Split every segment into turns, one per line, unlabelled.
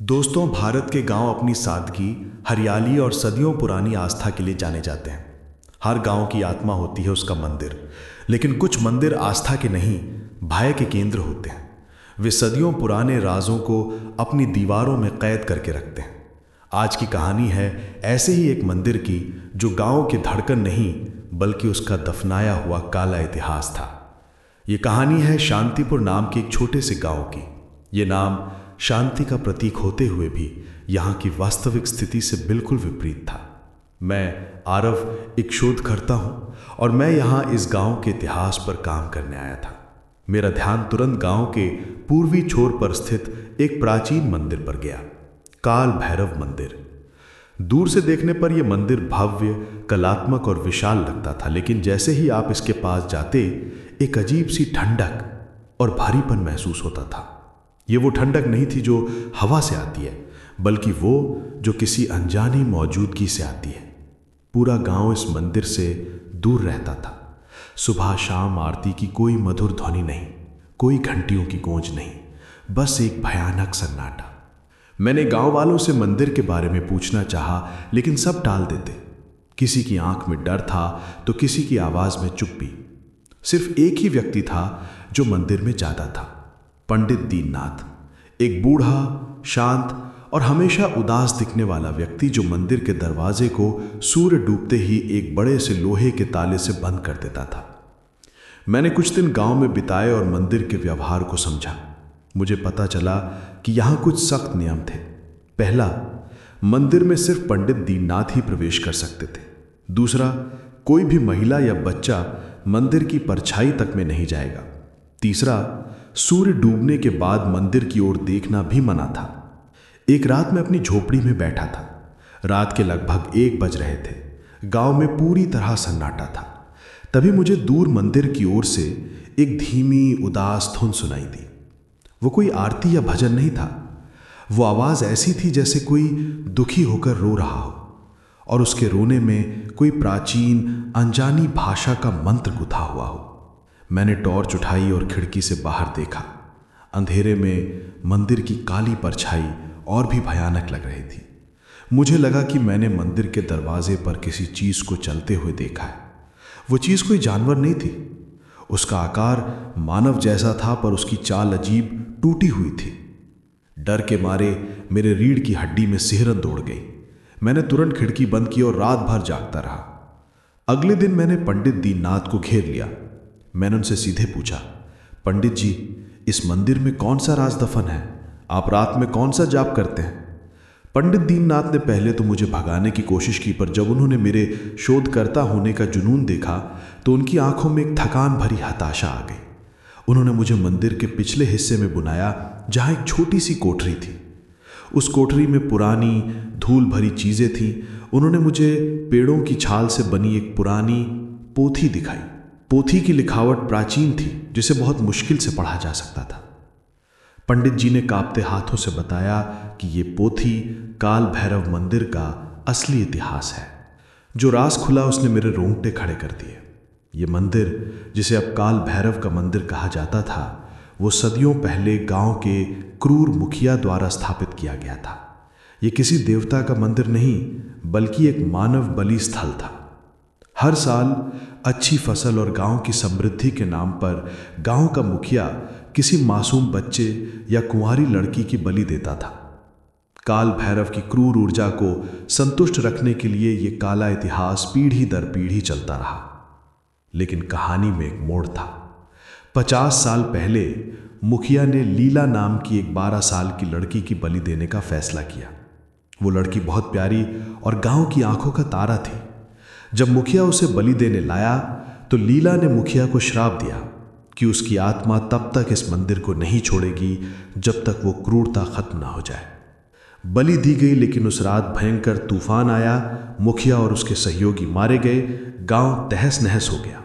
दोस्तों, भारत के गांव अपनी सादगी, हरियाली और सदियों पुरानी आस्था के लिए जाने जाते हैं। हर गांव की आत्मा होती है उसका मंदिर। लेकिन कुछ मंदिर आस्था के नहीं, भय के केंद्र होते हैं। वे सदियों पुराने राजों को अपनी दीवारों में कैद करके रखते हैं। आज की कहानी है ऐसे ही एक मंदिर की, जो गांव की धड़कन नहीं बल्कि उसका दफनाया हुआ काला इतिहास था। ये कहानी है शांतिपुर नाम के एक छोटे से गांव की। ये नाम शांति का प्रतीक होते हुए भी यहाँ की वास्तविक स्थिति से बिल्कुल विपरीत था। मैं आरव एक शोधकर्ता हूँ और मैं यहाँ इस गांव के इतिहास पर काम करने आया था। मेरा ध्यान तुरंत गांव के पूर्वी छोर पर स्थित एक प्राचीन मंदिर पर गया, काल भैरव मंदिर। दूर से देखने पर यह मंदिर भव्य, कलात्मक और विशाल लगता था, लेकिन जैसे ही आप इसके पास जाते, एक अजीब सी ठंडक और भारीपन महसूस होता था। ये वो ठंडक नहीं थी जो हवा से आती है, बल्कि वो जो किसी अनजानी मौजूदगी से आती है। पूरा गांव इस मंदिर से दूर रहता था। सुबह शाम आरती की कोई मधुर ध्वनि नहीं, कोई घंटियों की गूंज नहीं, बस एक भयानक सन्नाटा। मैंने गांव वालों से मंदिर के बारे में पूछना चाहा, लेकिन सब टाल देते। किसी की आंख में डर था तो किसी की आवाज में चुप्पी। सिर्फ एक ही व्यक्ति था जो मंदिर में जाता था, पंडित दीननाथ। एक बूढ़ा, शांत और हमेशा उदास दिखने वाला व्यक्ति, जो मंदिर के दरवाजे को सूर्य डूबते ही एक बड़े से लोहे के ताले से बंद कर देता था। मैंने कुछ दिन गांव में बिताए और मंदिर के व्यवहार को समझा। मुझे पता चला कि यहाँ कुछ सख्त नियम थे। पहला, मंदिर में सिर्फ पंडित दीननाथ ही प्रवेश कर सकते थे। दूसरा, कोई भी महिला या बच्चा मंदिर की परछाई तक में नहीं जाएगा। तीसरा, सूर्य डूबने के बाद मंदिर की ओर देखना भी मना था। एक रात मैं अपनी झोपड़ी में बैठा था। रात के लगभग 1 बज रहे थे। गांव में पूरी तरह सन्नाटा था। तभी मुझे दूर मंदिर की ओर से एक धीमी, उदास धुन सुनाई दी। वो कोई आरती या भजन नहीं था। वो आवाज ऐसी थी जैसे कोई दुखी होकर रो रहा हो, और उसके रोने में कोई प्राचीन, अनजानी भाषा का मंत्र गुथा हुआ हो। मैंने टॉर्च उठाई और खिड़की से बाहर देखा। अंधेरे में मंदिर की काली परछाई और भी भयानक लग रही थी। मुझे लगा कि मैंने मंदिर के दरवाजे पर किसी चीज को चलते हुए देखा है। वो चीज कोई जानवर नहीं थी। उसका आकार मानव जैसा था, पर उसकी चाल अजीब, टूटी हुई थी। डर के मारे मेरे रीढ़ की हड्डी में सिहरन दौड़ गई। मैंने तुरंत खिड़की बंद की और रात भर जागता रहा। अगले दिन मैंने पंडित दीननाथ को घेर लिया। मैंने उनसे सीधे पूछा, पंडित जी, इस मंदिर में कौन सा राज दफन है? आप रात में कौन सा जाप करते हैं? पंडित दीननाथ ने पहले तो मुझे भगाने की कोशिश की, पर जब उन्होंने मेरे शोधकर्ता होने का जुनून देखा तो उनकी आंखों में एक थकान भरी हताशा आ गई। उन्होंने मुझे मंदिर के पिछले हिस्से में बुलाया, जहां एक छोटी सी कोठरी थी। उस कोठरी में पुरानी, धूल भरी चीजें थीं। उन्होंने मुझे पेड़ों की छाल से बनी एक पुरानी पोथी दिखाई। पोथी की लिखावट प्राचीन थी, जिसे बहुत मुश्किल से पढ़ा जा सकता था। पंडित जी ने कांपते हाथों से बताया कि ये पोथी काल भैरव मंदिर का असली इतिहास है। जो राज खुला, उसने मेरे रोंगटे खड़े कर दिए। ये मंदिर, जिसे अब काल भैरव का मंदिर कहा जाता था, वो सदियों पहले गांव के क्रूर मुखिया द्वारा स्थापित किया गया था। ये किसी देवता का मंदिर नहीं, बल्कि एक मानव बलि स्थल था। हर साल अच्छी फसल और गांव की समृद्धि के नाम पर गांव का मुखिया किसी मासूम बच्चे या कुंवारी लड़की की बलि देता था। काल भैरव की क्रूर ऊर्जा को संतुष्ट रखने के लिए यह काला इतिहास पीढ़ी दर पीढ़ी चलता रहा। लेकिन कहानी में एक मोड़ था। 50 साल पहले मुखिया ने लीला नाम की एक 12 साल की लड़की की बलि देने का फैसला किया। वो लड़की बहुत प्यारी और गांव की आंखों का तारा थी। जब मुखिया उसे बलि देने लाया तो लीला ने मुखिया को श्राप दिया कि उसकी आत्मा तब तक इस मंदिर को नहीं छोड़ेगी जब तक वो क्रूरता खत्म ना हो जाए। बलि दी गई, लेकिन उस रात भयंकर तूफान आया। मुखिया और उसके सहयोगी मारे गए। गांव तहस नहस हो गया।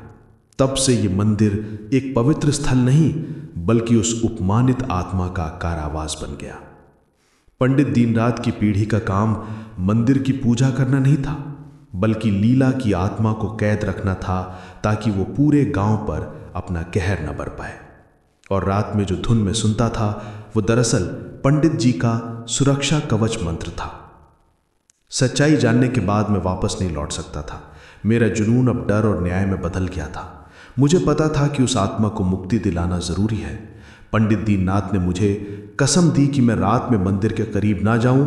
तब से ये मंदिर एक पवित्र स्थल नहीं, बल्कि उस उपमानित आत्मा का कारावास बन गया। पंडित दीननाथ की पीढ़ी का काम मंदिर की पूजा करना नहीं था, बल्कि लीला की आत्मा को कैद रखना था, ताकि वो पूरे गांव पर अपना कहर न बर पाए। और रात में जो धुन में सुनता था, वो दरअसल पंडित जी का सुरक्षा कवच मंत्र था। सच्चाई जानने के बाद मैं वापस नहीं लौट सकता था। मेरा जुनून अब डर और न्याय में बदल गया था। मुझे पता था कि उस आत्मा को मुक्ति दिलाना जरूरी है। पंडित दीननाथ ने मुझे कसम दी कि मैं रात में मंदिर के करीब ना जाऊं।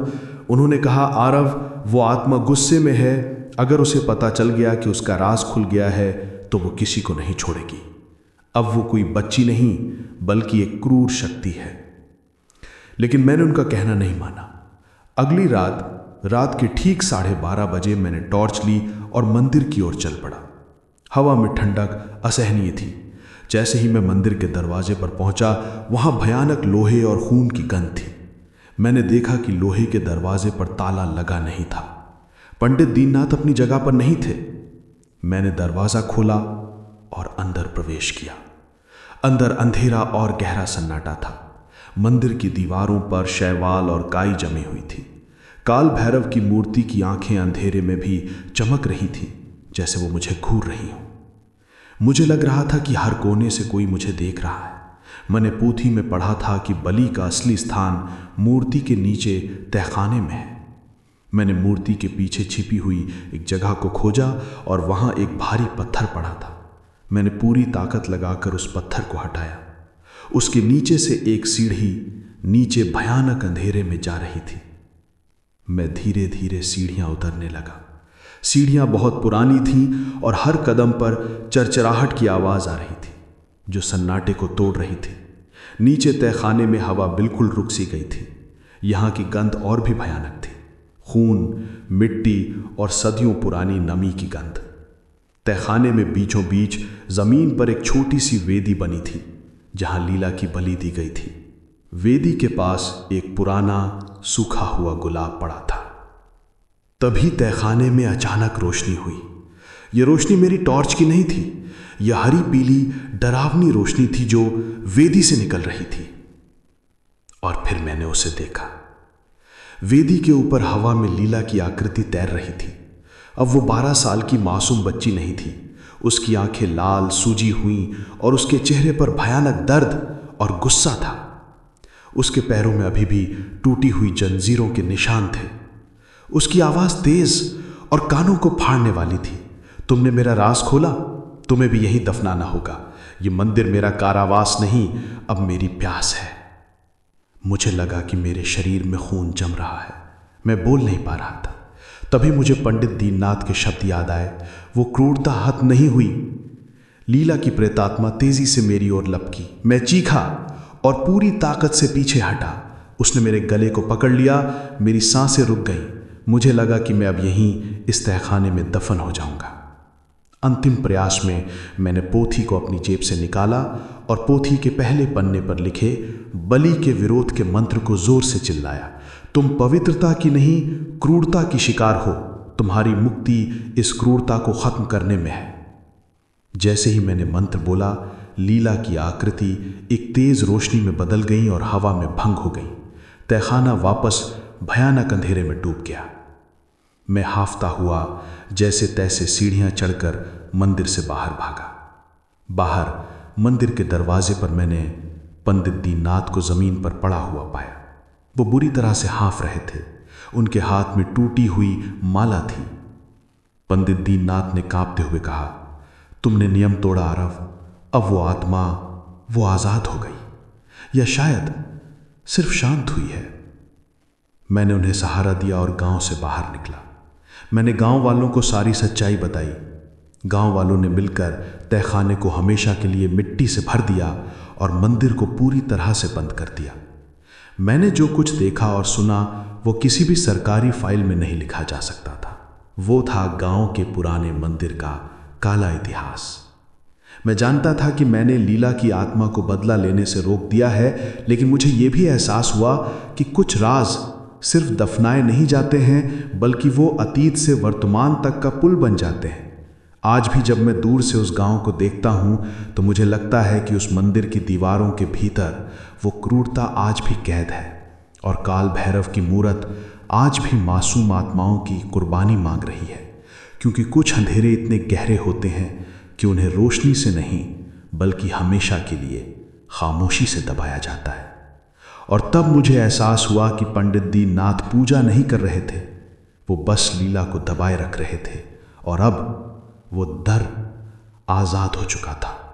उन्होंने कहा, आरव, वो आत्मा गुस्से में है। अगर उसे पता चल गया कि उसका राज खुल गया है तो वो किसी को नहीं छोड़ेगी। अब वो कोई बच्ची नहीं बल्कि एक क्रूर शक्ति है। लेकिन मैंने उनका कहना नहीं माना। अगली रात के ठीक 12:30 बजे मैंने टॉर्च ली और मंदिर की ओर चल पड़ा। हवा में ठंडक असहनीय थी। जैसे ही मैं मंदिर के दरवाजे पर पहुंचा, वहां भयानक लोहे और खून की गंध थी। मैंने देखा कि लोहे के दरवाजे पर ताला लगा नहीं था। पंडित दीननाथ अपनी जगह पर नहीं थे। मैंने दरवाजा खोला और अंदर प्रवेश किया। अंदर अंधेरा और गहरा सन्नाटा था। मंदिर की दीवारों पर शैवाल और काई जमी हुई थी। काल भैरव की मूर्ति की आंखें अंधेरे में भी चमक रही थीं, जैसे वो मुझे घूर रही हों। मुझे लग रहा था कि हर कोने से कोई मुझे देख रहा है। मैंने पोथी में पढ़ा था कि बलि का असली स्थान मूर्ति के नीचे तहखाने में है। मैंने मूर्ति के पीछे छिपी हुई एक जगह को खोजा और वहां एक भारी पत्थर पड़ा था। मैंने पूरी ताकत लगाकर उस पत्थर को हटाया। उसके नीचे से एक सीढ़ी नीचे भयानक अंधेरे में जा रही थी। मैं धीरे धीरे सीढ़ियां उतरने लगा। सीढ़ियां बहुत पुरानी थीं और हर कदम पर चरचराहट की आवाज आ रही थी, जो सन्नाटे को तोड़ रही थी। नीचे तहखाने में हवा बिल्कुल रुक सी गई थी। यहां की गंध और भी भयानक थी। खून, मिट्टी और सदियों पुरानी नमी की गंध। तहखाने में बीचों बीच जमीन पर एक छोटी सी वेदी बनी थी, जहां लीला की बलि दी गई थी। वेदी के पास एक पुराना सूखा हुआ गुलाब पड़ा था। तभी तहखाने में अचानक रोशनी हुई। यह रोशनी मेरी टॉर्च की नहीं थी। यह हरी पीली डरावनी रोशनी थी जो वेदी से निकल रही थी। और फिर मैंने उसे देखा। वेदी के ऊपर हवा में लीला की आकृति तैर रही थी। अब वो 12 साल की मासूम बच्ची नहीं थी। उसकी आंखें लाल सूजी हुई और उसके चेहरे पर भयानक दर्द और गुस्सा था। उसके पैरों में अभी भी टूटी हुई जंजीरों के निशान थे। उसकी आवाज तेज और कानों को फाड़ने वाली थी। तुमने मेरा राज खोला, तुम्हें भी यहीं दफनाना होगा। ये मंदिर मेरा कारावास नहीं, अब मेरी प्यास है। मुझे लगा कि मेरे शरीर में खून जम रहा है। मैं बोल नहीं पा रहा था। तभी मुझे पंडित दीननाथ के शब्द याद आए। वो क्रूरता खत्म नहीं हुई। लीला की प्रेतात्मा तेजी से मेरी ओर लपकी। मैं चीखा और पूरी ताकत से पीछे हटा। उसने मेरे गले को पकड़ लिया। मेरी सांसें रुक गईं। मुझे लगा कि मैं अब यहीं इस तहखाने में दफन हो जाऊंगा। अंतिम प्रयास में मैंने पोथी को अपनी जेब से निकाला और पोथी के पहले पन्ने पर लिखे बलि के विरोध के मंत्र को जोर से चिल्लाया। तुम पवित्रता की नहीं, क्रूरता की शिकार हो। तुम्हारी मुक्ति इस क्रूरता को खत्म करने में है। जैसे ही मैंने मंत्र बोला, लीला की आकृति एक तेज रोशनी में बदल गई और हवा में भंग हो गई। तहखाना वापस भयानक अंधेरे में डूब गया। मैं हाफता हुआ जैसे तैसे सीढ़ियां चढ़कर मंदिर से बाहर भागा। बाहर मंदिर के दरवाजे पर मैंने पंडित दीननाथ को जमीन पर पड़ा हुआ पाया। वो बुरी तरह से हाफ रहे थे। उनके हाथ में टूटी हुई माला थी। पंडित दीननाथ ने कांपते हुए कहा, तुमने नियम तोड़ा आरव। अब वो आत्मा वो आजाद हो गई, या शायद सिर्फ शांत हुई है। मैंने उन्हें सहारा दिया और गांव से बाहर निकला। मैंने गांव वालों को सारी सच्चाई बताई। गांव वालों ने मिलकर तहखाने को हमेशा के लिए मिट्टी से भर दिया और मंदिर को पूरी तरह से बंद कर दिया। मैंने जो कुछ देखा और सुना वो किसी भी सरकारी फाइल में नहीं लिखा जा सकता था। वो था गांव के पुराने मंदिर का काला इतिहास। मैं जानता था कि मैंने लीला की आत्मा को बदला लेने से रोक दिया है, लेकिन मुझे यह भी एहसास हुआ कि कुछ राज सिर्फ दफनाए नहीं जाते हैं, बल्कि वो अतीत से वर्तमान तक का पुल बन जाते हैं। आज भी जब मैं दूर से उस गांव को देखता हूं तो मुझे लगता है कि उस मंदिर की दीवारों के भीतर वो क्रूरता आज भी कैद है और काल भैरव की मूरत आज भी मासूम आत्माओं की कुर्बानी मांग रही है, क्योंकि कुछ अंधेरे इतने गहरे होते हैं कि उन्हें रोशनी से नहीं बल्कि हमेशा के लिए खामोशी से दबाया जाता है। और तब मुझे एहसास हुआ कि पंडित दीननाथ पूजा नहीं कर रहे थे, वो बस लीला को दबाए रख रहे थे और अब वो दर आज़ाद हो चुका था।